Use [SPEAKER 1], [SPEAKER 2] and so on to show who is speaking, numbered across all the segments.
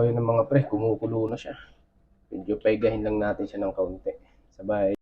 [SPEAKER 1] Ayun ng mga pre, kumukulo na siya. Medyo paigahin lang natin siya ng kaunti. Sabay.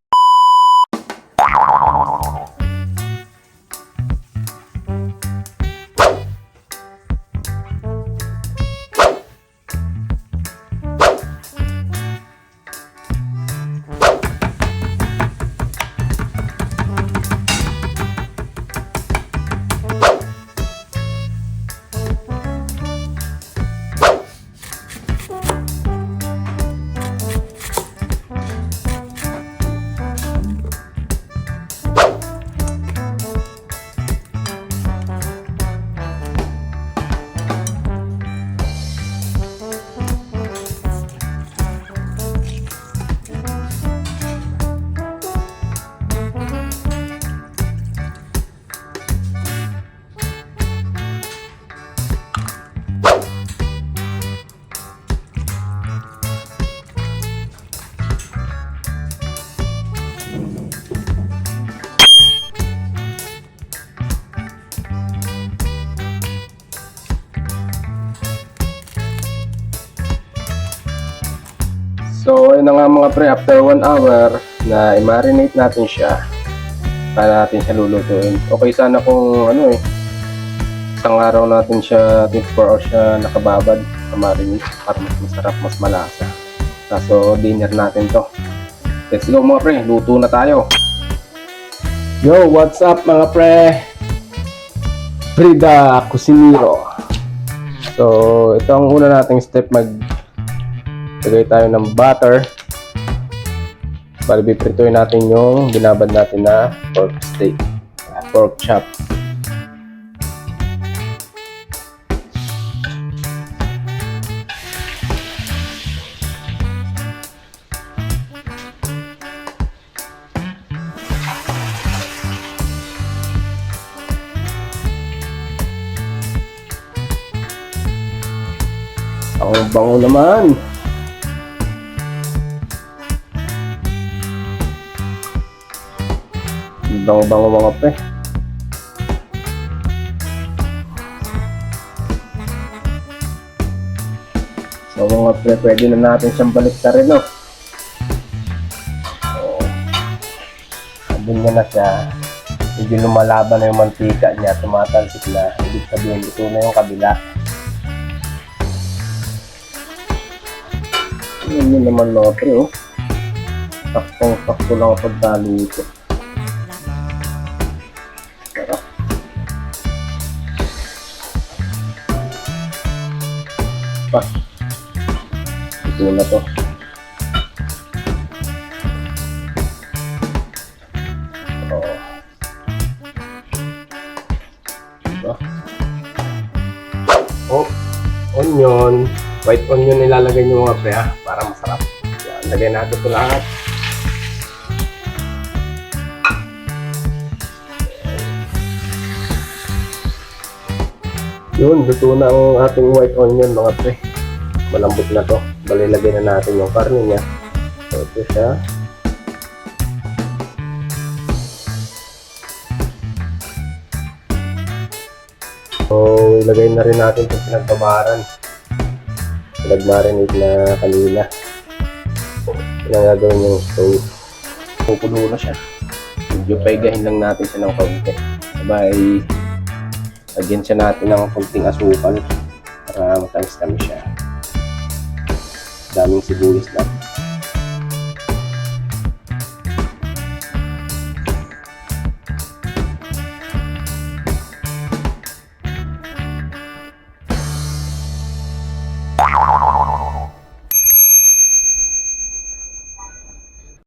[SPEAKER 1] So, ayun na nga mga pre, after 1 hour na i-marinate natin siya para natin siya lulutuin. Okay sana kung isang araw natin siya, 24 hours siya nakababad na marinate para mas masarap, mas malasa. Kaso dinner natin to. Let's go mga pre, luto na tayo. Yo, what's up mga pre? Frida Cusinero. So, ito ang una nating step, lagay tayo ng butter. Bali, piprituin natin yung binabad natin na pork steak, pork chop. Ang bango naman. Bango-bango mga pre. So mga pre, pwede na natin siyang baliktarin, no? So, abin niya na siya. Medyo lumalaban na yung mantika niya, tumatalsik na. Ibig sabihin, ito na yung kabila. Yun naman mga pre, oh. Saktong-sakto lang ang pagkaluto. Pa. Ito na to. Oh. Diba? Oh, onion. White onion nilalagay nyo mga pre, para masarap. Yan, lagay natin ito lahat. Yun, luto na ang ating white onion mga pre. Malambot na to. Bali, lagay na natin yung karne niya. So, ito siya. So, ilagay na rin natin itong pinagbabaran. Pinag-marinate na kanina. Yan ang gagawin yung stove. Pupulo na siya. Medyo paigahin lang natin siya ng kaunti. Sabay, lagyan siya natin ng konting asukal para matamis-tamis siya. Daming sibuyas lang.